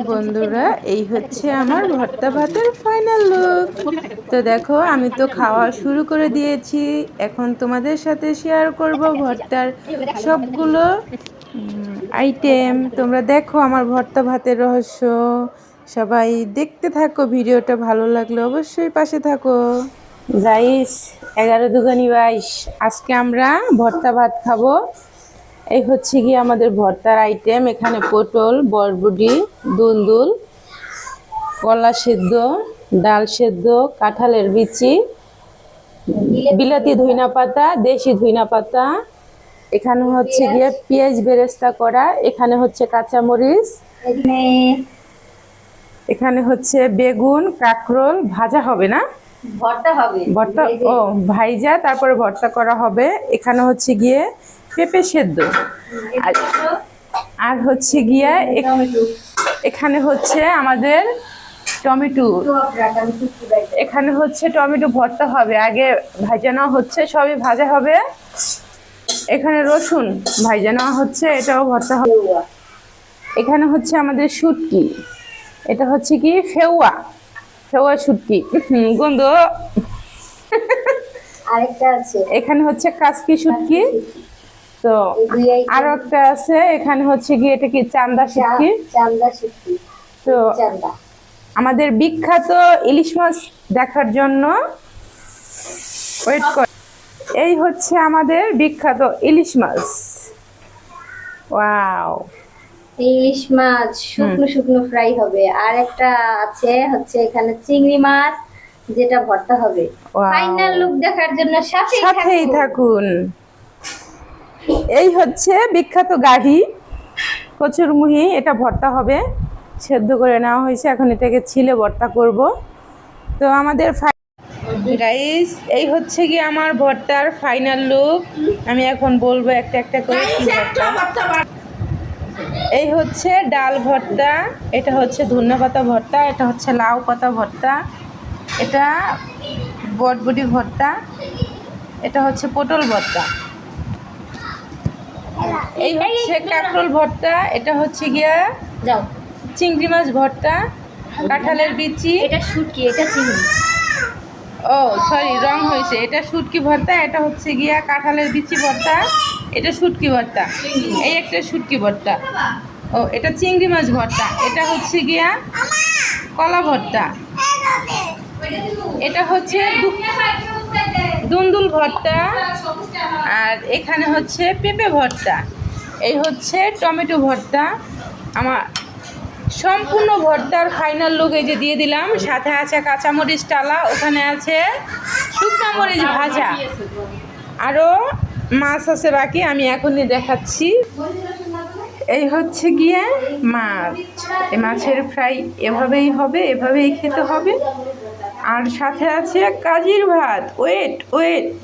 বন্ধুরা, এই হচ্ছে আমার ভর্তা ভাতের ফাইনাল লুক। তো দেখো, আমি তো খাওয়া শুরু করে দিয়েছি। এখন তোমাদের সাথে শেয়ার করব ভর্তার সবগুলো আইটেম। তোমরা দেখো আমার ভর্তা ভাতের রহস্য। সবাই দেখতে থাকো, ভিডিওটা ভালো লাগলে অবশ্যই পাশে থাকো। গাইস, 11 দুগুনি 22, আজকে আমরা ভর্তা ভাত খাবো। এই হচ্ছে গিয়ে আমাদের ভর্তার আইটেম। এখানে পটল, বরবটি, দুলদুল, কলা সেদ্ধ, ডাল সেদ্ধ, কাঁঠালের বিচি, বিলাতি ধইনা পাতা, দেশি ধইনা পাতা, এখানে হচ্ছে গিয়ে পেঁয়াজ বেরেস্তা করা, এখানে হচ্ছে কাঁচামরিচ, এখানে হচ্ছে বেগুন, কাঁকরোল ভাজা হবে না, ভর্তা হবে, ভর্তা ও ভাইজা তারপরে ভর্তা করা হবে। এখানে হচ্ছে গিয়ে পেঁপে সেদ্ধ, আর হচ্ছে গিয়ে এখানে হচ্ছে আমাদের টমেটো। এখানে হচ্ছে টমেটো ভর্তা হবে, আগে ভাজা নেওয়া হচ্ছে, সবই ভাজা হবে। এখানে রসুন ভাজা নেওয়া হচ্ছে, এটাও ভর্তা হবে। এখানে হচ্ছে আমাদের শুটকি, এটা হচ্ছে কি ফেউয়া, ফেউয়া শুটকি গন্ধ। আরেকটা আছে, এখানে হচ্ছে কাসকি শুটকি। তো আরো একটা আছে, এখানে হচ্ছে কি এটা কি চান্দা শুটকি। চান্দা শুটকি। তো আমাদের বিখ্যাত ইলিশ মাছ দেখার জন্য ওয়েট কর। এই হচ্ছে আমাদের বিখ্যাত ইলিশ মাছ। ওয়াও, ইলিশ মাছ শুকনো শুকনো ফ্রাই হবে। আর একটা আছে হচ্ছে এখানে চিংড়ি মাছ, যেটা ভর্তা হবে। ফাইনাল লুক দেখার জন্য সাথেই থাকুন। এই হচ্ছে বিখ্যাত গাড়ি কচুরমুহি, এটা ভর্তা হবে, সেদ্ধ করে নেওয়া হয়েছে, এখন এটাকে ছিলে ভর্তা করব। তো আমাদের গাইস, এই হচ্ছে কি আমার ভর্তার ফাইনাল লুক। আমি এখন বলবো একটা একটা করে কি ভর্তা। এই হচ্ছে ডাল ভর্তা, এটা হচ্ছে ধনে পাতা ভর্তা, এটা হচ্ছে লাউ পাতা ভর্তা, এটা বটবটি ভর্তা, এটা হচ্ছে পটল ভর্তা, এই হচ্ছে কাঁকরোল ভর্তা, এটা হচ্ছে গিয়া চিংড়ি মাছ ভর্তা, কাঁঠালের বিচি, এটা শুটকি, এটা চিংড়ি। ও সরি, রং হয়েছে, এটা শুটকি ভর্তা, এটা হচ্ছে গিয়া কাঁঠালের বিচি ভর্তা, এটা শুটকি ভর্তা, এই একটা শুটকি ভর্তা, ও এটা চিংড়ি মাছ ভর্তা, এটা হচ্ছে গিয়া কলা ভর্তা, এটা হচ্ছে দুন্দুল ভর্তা, আর এখানে হচ্ছে পেঁপে ভর্তা, এই হচ্ছে টমেটো ভর্তা। আমার সম্পূর্ণ ভর্তার ফাইনাল লুক এই যে দিয়ে দিলাম। সাথে আছে কাঁচামরিচ টালা, ওখানে আছে শুকনো মরিচ ভাজা, আরও মাছ আছে বাকি, আমি এখনই দেখাচ্ছি। এই হচ্ছে গিয়ে মাছ, এই মাছের ফ্রাই এভাবেই হবে, এভাবেই খেতে হবে। আর সাথে আছে কাজির ভাত। Wait wait